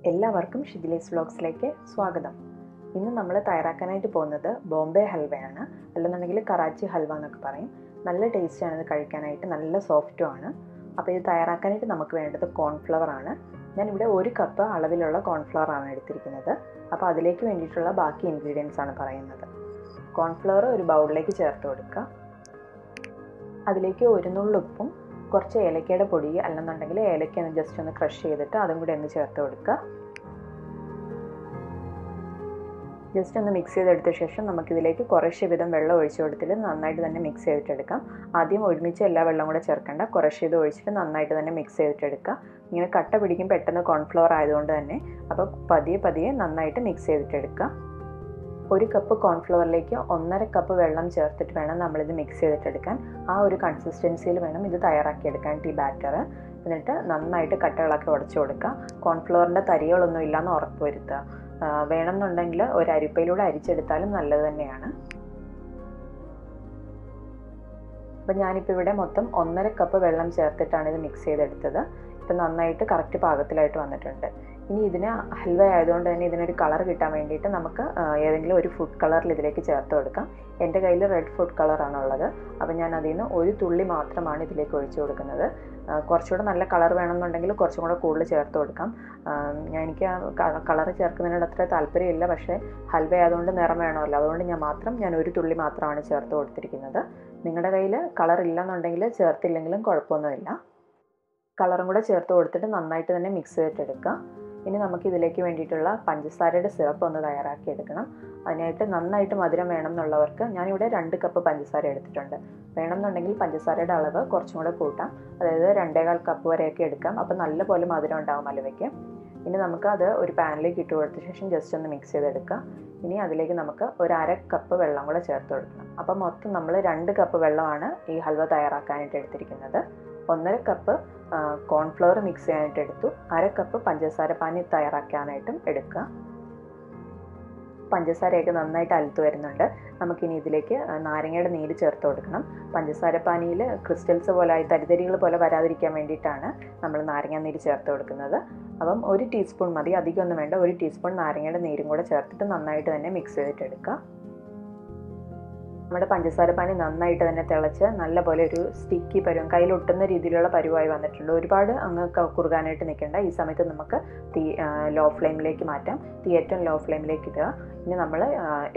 എല്ലാവർക്കും ഷിജിലീസ് വ്ലോഗ്സിലേക്ക് സ്വാഗതം. ഇന്ന് നമ്മൾ തയ്യാറാക്കാനായിട്ട് പോകുന്നത് ബോംബെ ഹൽവയാണ്, അല്ലെന്നുണ്ടെങ്കിൽ കറാച്ചി ഹൽവ എന്നൊക്കെ പറയും. നല്ല ടേസ്റ്റാണ് ഇത് കഴിക്കാനായിട്ട്, നല്ല സോഫ്റ്റും ആണ്. അപ്പോൾ ഇത് തയ്യാറാക്കാനായിട്ട് നമുക്ക് വേണ്ടത് കോൺഫ്ലവർ ആണ്. ഞാനിവിടെ 1 കപ്പ് അളവിലുള്ള കോൺഫ്ലവർ ആണ് എടുത്തിരിക്കുന്നത്. അപ്പോൾ അതിലേക്ക് വേണ്ടിയിട്ടുള്ള ബാക്കി ഇൻഗ്രീഡിയൻസ് ആണ് പറയുന്നത്. കോൺഫ്ലവർ ഒരു ബൗളിലേക്ക് ചേർത്ത് കൊടുക്കുക. അതിലേക്ക് 1 നുള്ളുപ്പും കുറച്ച് ഏലക്കയുടെ പൊടി, അല്ലെന്നുണ്ടെങ്കിൽ ഏലക്ക ജസ്റ്റ് ഒന്ന് ക്രഷ് ചെയ്തിട്ട് അതും കൂടി ഒന്ന് ചേർത്ത് കൊടുക്കുക. ജസ്റ്റ് ഒന്ന് മിക്സ് ചെയ്തെടുത്ത ശേഷം നമുക്കിതിലേക്ക് കുറേശ്ശെ വിധം വെള്ളം ഒഴിച്ചു കൊടുത്തിട്ട് നന്നായിട്ട് തന്നെ മിക്സ് ചെയ്തിട്ടെടുക്കാം. ആദ്യം ഒരുമിച്ച് എല്ലാ വെള്ളം കൂടെ ചേർക്കേണ്ട, കുറേശ്ശെ ഇത് ഒഴിച്ചിട്ട് നന്നായിട്ട് തന്നെ മിക്സ് ചെയ്തിട്ടെടുക്കുക. ഇങ്ങനെ കട്ട പിടിക്കും പെട്ടെന്ന് കോൺഫ്ലവർ ആയതുകൊണ്ട് തന്നെ. അപ്പോൾ പതിയെ നന്നായിട്ട് മിക്സ് ചെയ്തിട്ടെടുക്കുക. 1 കപ്പ് കോൺഫ്ലവറിലേക്ക് 1.5 കപ്പ് വെള്ളം ചേർത്തിട്ട് വേണം നമ്മളിത് മിക്സ് ചെയ്തിട്ടെടുക്കാൻ. ആ ഒരു കൺസിസ്റ്റൻസിയിൽ വേണം ഇത് തയ്യാറാക്കിയെടുക്കാനായിട്ട് ഈ ബാറ്റർ. എന്നിട്ട് നന്നായിട്ട് കട്ടകളൊക്കെ ഉടച്ചു കൊടുക്കുക. കോൺഫ്ലവറിൻ്റെ തരികളൊന്നും ഇല്ലയെന്ന് ഉറപ്പ് വരുത്തുക. വേണമെന്നുണ്ടെങ്കിൽ ഒരു അരിപ്പയിലൂടെ അരിച്ചെടുത്താലും നല്ലത് തന്നെയാണ്. അപ്പം ഞാനിപ്പോൾ ഇവിടെ മൊത്തം 1.5 കപ്പ് വെള്ളം ചേർത്തിട്ടാണ് ഇത് മിക്സ് ചെയ്തെടുത്തത്. ഇപ്പം നന്നായിട്ട് കറക്റ്റ് പാകത്തിലായിട്ട് വന്നിട്ടുണ്ട്. ഇനി ഇതിന് ഹൽവ ആയതുകൊണ്ട് തന്നെ ഇതിനൊരു കളർ കിട്ടാൻ വേണ്ടിയിട്ട് നമുക്ക് ഏതെങ്കിലും ഒരു ഫുഡ് കളറിൽ ഇതിലേക്ക് ചേർത്ത് കൊടുക്കാം. എൻ്റെ കയ്യിൽ റെഡ് ഫുഡ് കളറാണുള്ളത്. അപ്പോൾ ഞാൻ അതിൽ നിന്ന് 1 തുള്ളി മാത്രമാണ് ഇതിലേക്ക് ഒഴിച്ചു കൊടുക്കുന്നത്. കുറച്ചുകൂടെ നല്ല കളർ വേണമെന്നുണ്ടെങ്കിൽ കുറച്ചും കൂടെ കൂടുതൽ ചേർത്ത് കൊടുക്കാം. എനിക്ക് കളർ ചേർക്കുന്നതിനോട് അത്ര താല്പര്യമില്ല, പക്ഷേ ഹൽവ ആയതുകൊണ്ട് നിറം വേണമല്ലോ, അതുകൊണ്ട് ഞാൻ 1 തുള്ളി മാത്രമാണ് ചേർത്ത് കൊടുത്തിരിക്കുന്നത്. നിങ്ങളുടെ കയ്യിൽ കളർ ഇല്ലെന്നുണ്ടെങ്കിൽ ചേർത്തില്ലെങ്കിലും കുഴപ്പമൊന്നുമില്ല. കളറും കൂടെ ചേർത്ത് കൊടുത്തിട്ട് നന്നായിട്ട് തന്നെ മിക്സ് ചെയ്തിട്ടെടുക്കുക. ഇനി നമുക്ക് ഇതിലേക്ക് വേണ്ടിയിട്ടുള്ള പഞ്ചസാരയുടെ സിറപ്പ് ഒന്ന് തയ്യാറാക്കിയെടുക്കണം. അതിനായിട്ട് നന്നായിട്ട് മധുരം വേണം എന്നുള്ളവർക്ക് ഞാനിവിടെ 2 കപ്പ് പഞ്ചസാര എടുത്തിട്ടുണ്ട്. വേണമെന്നുണ്ടെങ്കിൽ പഞ്ചസാരയുടെ അളവ് കുറച്ചും കൂടെ കൂട്ടാം, അതായത് 2.25 കപ്പ് വരെയൊക്കെ എടുക്കാം. അപ്പോൾ നല്ലപോലെ മധുരം ഉണ്ടാവും ഹൽവയ്ക്ക്. ഇനി നമുക്ക് അത് ഒരു പാനിലേക്ക് ഇട്ട് കൊടുത്ത ശേഷം ജസ്റ്റ് ഒന്ന് മിക്സ് ചെയ്തെടുക്കുക. ഇനി അതിലേക്ക് നമുക്ക് 1/2 കപ്പ് വെള്ളം കൂടെ ചേർത്ത് കൊടുക്കണം. അപ്പം മൊത്തം നമ്മൾ 2 കപ്പ് വെള്ളമാണ് ഈ ഹൽവ തയ്യാറാക്കാനായിട്ട് എടുത്തിരിക്കുന്നത്. 1.5 കപ്പ് കോൺഫ്ലവർ മിക്സ് ചെയ്യാനായിട്ട് എടുത്തു. 1/2 കപ്പ് പഞ്ചസാര പാനി തയ്യാറാക്കാനായിട്ടും എടുക്കുക. പഞ്ചസാരയൊക്കെ നന്നായിട്ട് അലുത്ത് വരുന്നുണ്ട്. നമുക്കിനി ഇതിലേക്ക് നാരങ്ങയുടെ നീര് ചേർത്ത് കൊടുക്കണം. പഞ്ചസാര പാനിയിൽ ക്രിസ്റ്റൽസ് പോലെ തരിതരികൾ പോലെ വരാതിരിക്കാൻ വേണ്ടിയിട്ടാണ് നമ്മൾ നാരങ്ങ നീര് ചേർത്ത് കൊടുക്കുന്നത്. അപ്പം 1 ടീസ്പൂൺ മതി, അധികമൊന്നും വേണ്ട. 1 ടീസ്പൂൺ നാരങ്ങയുടെ നീരും കൂടെ ചേർത്തിട്ട് നന്നായിട്ട് തന്നെ മിക്സ് ചെയ്തിട്ടെടുക്കുക. നമ്മുടെ പഞ്ചസാര പാനി നന്നായിട്ട് തന്നെ തിളച്ച് നല്ലപോലെ ഒരു സ്റ്റിക്കി പരുവം, കയ്യിലൊട്ടുന്ന രീതിയിലുള്ള പരുവായി വന്നിട്ടുണ്ട്. ഒരുപാട് അങ്ങ് കുറുകാനായിട്ട് നിൽക്കേണ്ട. ഈ സമയത്ത് നമുക്ക് തീ ലോ ഫ്ലെയിമിലേക്ക് മാറ്റാം. തീ ഏറ്റവും ലോ ഫ്ലെയിമിലേക്ക് ഇടുക. ഇനി നമ്മൾ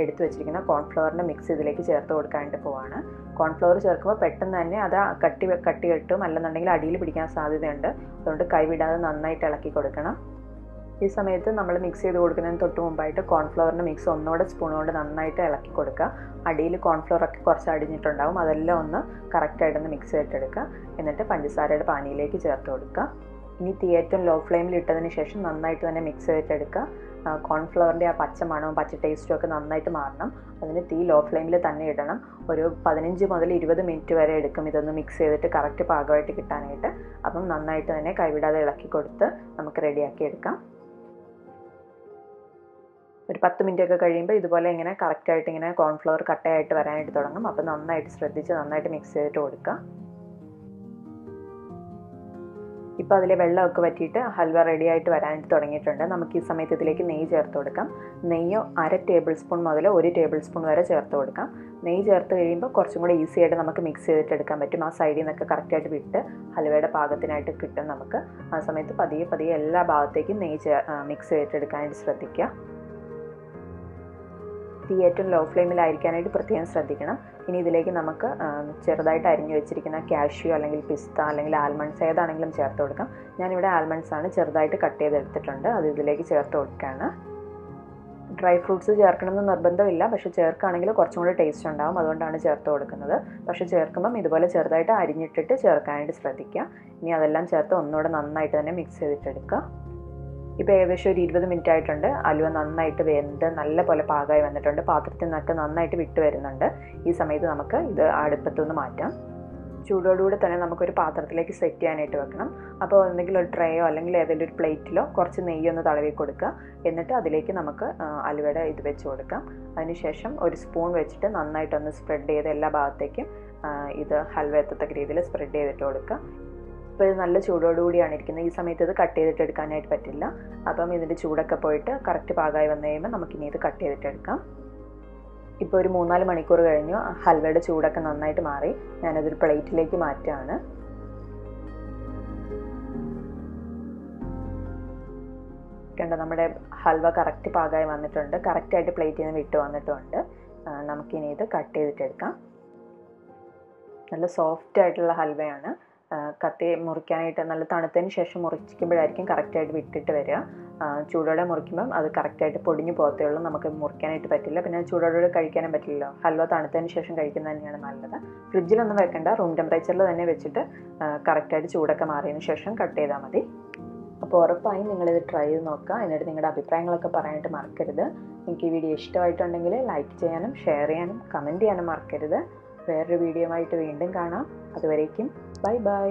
എടുത്തു വെച്ചിരിക്കുന്ന കോൺഫ്ലവറിൻ്റെ മിക്സ് ഇതിലേക്ക് ചേർത്ത് കൊടുക്കാനായിട്ട് പോവാണ്. കോൺഫ്ലവർ ചേർക്കുമ്പോൾ പെട്ടെന്ന് തന്നെ അത് കട്ടി കെട്ടും, അല്ലെന്നുണ്ടെങ്കിൽ അടിയിൽ പിടിക്കാൻ സാധ്യതയുണ്ട്. അതുകൊണ്ട് കൈവിടാതെ നന്നായിട്ട് ഇളക്കി കൊടുക്കണം. ഈ സമയത്ത് നമ്മൾ മിക്സ് ചെയ്ത് കൊടുക്കുന്നതിന് തൊട്ട് മുമ്പായിട്ട് കോൺഫ്ലവറിൻ്റെ മിക്സ് ഒന്നുകൂടെ സ്പൂൺ കൊണ്ട് നന്നായിട്ട് ഇളക്കി കൊടുക്കുക. അടിയിൽ കോൺഫ്ലവറൊക്കെ കുറച്ച് അടിഞ്ഞിട്ടുണ്ടാവും, അതെല്ലാം ഒന്ന് കറക്റ്റായിട്ടൊന്ന് മിക്സ് ചെയ്തിട്ടെടുക്കുക. എന്നിട്ട് പഞ്ചസാരയുടെ പാനിയിലേക്ക് ചേർത്ത് കൊടുക്കുക. ഇനി തീ ഏറ്റവും ലോ ഫ്ലെയിമിൽ ഇട്ടതിന് ശേഷം നന്നായിട്ട് തന്നെ മിക്സ് ചെയ്തിട്ടെടുക്കുക. കോൺഫ്ലവറിൻ്റെ ആ പച്ച മണവും പച്ച ടേസ്റ്റും ഒക്കെ നന്നായിട്ട് മാറണം. അതിന് തീ ലോ ഫ്ലെയിമിൽ തന്നെ ഇടണം. ഒരു 15 മുതൽ 20 മിനിറ്റ് വരെ എടുക്കും ഇതൊന്ന് മിക്സ് ചെയ്തിട്ട് കറക്റ്റ് പാകമായിട്ട് കിട്ടാനായിട്ട്. അപ്പം നന്നായിട്ട് തന്നെ കൈവിടാതെ ഇളക്കി കൊടുത്ത് നമുക്ക് റെഡിയാക്കി എടുക്കാം. ഒരു 10 മിനിറ്റ് ഒക്കെ കഴിയുമ്പോൾ ഇതുപോലെ ഇങ്ങനെ കറക്റ്റായിട്ട് ഇങ്ങനെ കോൺഫ്ലവർ കട്ടയായിട്ട് വരാനായിട്ട് തുടങ്ങും. അപ്പോൾ നന്നായിട്ട് ശ്രദ്ധിച്ച് നന്നായിട്ട് മിക്സ് ചെയ്തിട്ട് കൊടുക്കുക. ഇപ്പോൾ അതിലെ വെള്ളമൊക്കെ വറ്റിയിട്ട് ഹൽവ റെഡി ആയിട്ട് വരാനായിട്ട് തുടങ്ങിയിട്ടുണ്ട്. നമുക്ക് ഈ സമയത്ത് ഇതിലേക്ക് നെയ്യ് ചേർത്ത് കൊടുക്കാം. നെയ്യ് 1/2 ടേബിൾ സ്പൂൺ മുതൽ 1 ടേബിൾ സ്പൂൺ വരെ ചേർത്ത് കൊടുക്കാം. നെയ്യ് ചേർത്ത് കഴിയുമ്പോൾ കുറച്ചും കൂടെ ഈസി ആയിട്ട് നമുക്ക് മിക്സ് ചെയ്തിട്ട് എടുക്കാൻ പറ്റും. ആ സൈഡിൽ നിന്നൊക്കെ കറക്റ്റായിട്ട് വിട്ട് ഹൽവയുടെ പാകത്തിനായിട്ട് കിട്ടും നമുക്ക്. ആ സമയത്ത് പതിയെ എല്ലാ ഭാഗത്തേക്കും നെയ്യ് മിക്സ് ചെയ്തിട്ടെടുക്കാനായിട്ട് ശ്രദ്ധിക്കുക. തീ ഏറ്റവും ലോ ഫ്ലെയിമിലായിരിക്കാനായിട്ട് പ്രത്യേകം ശ്രദ്ധിക്കണം. ഇനി ഇതിലേക്ക് നമുക്ക് ചെറുതായിട്ട് അരിഞ്ഞു വെച്ചിരിക്കുന്ന കാഷ്യൂ അല്ലെങ്കിൽ പിസ്ത അല്ലെങ്കിൽ ആൽമണ്ട്സ് ഏതാണെങ്കിലും ചേർത്ത് കൊടുക്കാം. ഞാനിവിടെ ആൽമണ്ട്സ് ആണ് ചെറുതായിട്ട് കട്ട് ചെയ്തെടുത്തിട്ടുണ്ട്, അത് ഇതിലേക്ക് ചേർത്ത് കൊടുക്കുകയാണ്. ഡ്രൈ ഫ്രൂട്ട്സ് ചേർക്കണമെന്ന് നിർബന്ധമില്ല, പക്ഷേ ചേർക്കുകയാണെങ്കിൽ കുറച്ചും കൂടി ടേസ്റ്റ് ഉണ്ടാകും, അതുകൊണ്ടാണ് ചേർത്ത് കൊടുക്കുന്നത്. പക്ഷേ ചേർക്കുമ്പം ഇതുപോലെ ചെറുതായിട്ട് അരിഞ്ഞിട്ടിട്ട് ചേർക്കാനായിട്ട് ശ്രദ്ധിക്കുക. ഇനി അതെല്ലാം ചേർത്ത് ഒന്നുകൂടെ നന്നായിട്ട് തന്നെ മിക്സ് ചെയ്തിട്ടെടുക്കുക. ഇപ്പോൾ ഏകദേശം ഒരു 20 മിനിറ്റ് ആയിട്ടുണ്ട്. അലുവ നന്നായിട്ട് വെന്ത് നല്ല പോലെ പാകമായി വന്നിട്ടുണ്ട്. പാത്രത്തിൽ നിന്നൊക്കെ നന്നായിട്ട് വിട്ട് വരുന്നുണ്ട്. ഈ സമയത്ത് നമുക്ക് ഇത് അടുപ്പത്തുനിന്ന് മാറ്റാം. ചൂടോടുകൂടി തന്നെ നമുക്കൊരു പാത്രത്തിലേക്ക് സെറ്റ് ചെയ്യാനായിട്ട് വെക്കണം. അപ്പോൾ എന്തെങ്കിലും ഒരു ട്രേയോ അല്ലെങ്കിൽ ഏതെങ്കിലും ഒരു പ്ലേറ്റിലോ കുറച്ച് നെയ്യൊന്ന് തടവി കൊടുക്കുക. എന്നിട്ട് അതിലേക്ക് നമുക്ക് അലുവയുടെ ഇത് വെച്ച് കൊടുക്കാം. അതിനുശേഷം ഒരു സ്പൂൺ വെച്ചിട്ട് നന്നായിട്ടൊന്ന് സ്പ്രെഡ് ചെയ്ത് എല്ലാ ഭാഗത്തേക്കും ഇത് ഹൽവ എത്തത്തക്ക രീതിയിൽ സ്പ്രെഡ് ചെയ്തിട്ട് കൊടുക്കുക. ഇപ്പോൾ ഇത് നല്ല ചൂടോടുകൂടിയാണ് ഇരിക്കുന്നത്. ഈ സമയത്ത് ഇത് കട്ട് ചെയ്തിട്ട് എടുക്കാനായിട്ട് പറ്റില്ല. അപ്പം ഇതിൻ്റെ ചൂടൊക്കെ പോയിട്ട് കറക്റ്റ് പാകമായി വന്നു കഴിയുമ്പോൾ നമുക്കിനി ഇത് കട്ട് ചെയ്തിട്ടെടുക്കാം. ഇപ്പോൾ ഒരു 3-4 മണിക്കൂർ കഴിഞ്ഞു. ഹൽവയുടെ ചൂടൊക്കെ നന്നായിട്ട് മാറി. ഞാനതൊരു പ്ലേറ്റിലേക്ക് മാറ്റുകയാണ്. കണ്ടോ, നമ്മുടെ ഹൽവ കറക്റ്റ് പാകമായി വന്നിട്ടുണ്ട്. കറക്റ്റായിട്ട് പ്ലേറ്റിൽ നിന്ന് വിട്ട് വന്നിട്ടുണ്ട്. നമുക്കിനി ഇത് കട്ട് ചെയ്തിട്ടെടുക്കാം. നല്ല സോഫ്റ്റ് ആയിട്ടുള്ള ഹൽവയാണ്. കത്തി മുറിക്കാനായിട്ട് നല്ല തണുത്തതിന് ശേഷം മുറിക്കുമ്പോഴായിരിക്കും കറക്റ്റായിട്ട് വിട്ടിട്ട് വരിക. ചൂടോടെ മുറിക്കുമ്പം അത് കറക്റ്റായിട്ട് പൊടിഞ്ഞു പോകത്തേ ഉള്ളൂ. നമുക്ക് മുറിക്കാനായിട്ട് പറ്റില്ല. പിന്നെ ചൂടോടെ കഴിക്കാനും പറ്റില്ലല്ലോ. ഹൽവ തണുത്തതിന് ശേഷം കഴിക്കുന്നത് തന്നെയാണ് നല്ലത്. ഫ്രിഡ്ജിലൊന്നും വെക്കണ്ട, റൂം ടെമ്പറേച്ചറിൽ തന്നെ വെച്ചിട്ട് കറക്റ്റായിട്ട് ചൂടൊക്കെ മാറിയതിന് ശേഷം കട്ട് ചെയ്താൽ മതി. അപ്പോൾ ഉറപ്പായും നിങ്ങളിത് ട്രൈ ചെയ്ത് നോക്കുക. എന്നിട്ട് നിങ്ങളുടെ അഭിപ്രായങ്ങളൊക്കെ പറയാനായിട്ട് മറക്കരുത്. നിങ്ങൾക്ക് ഈ വീഡിയോ ഇഷ്ടമായിട്ടുണ്ടെങ്കിൽ ലൈക്ക് ചെയ്യാനും ഷെയർ ചെയ്യാനും കമൻറ്റ് ചെയ്യാനും മറക്കരുത്. വേറൊരു വീഡിയോ ആയിട്ട് വീണ്ടും കാണാം. അതുവരേക്കും ബൈ ബൈ.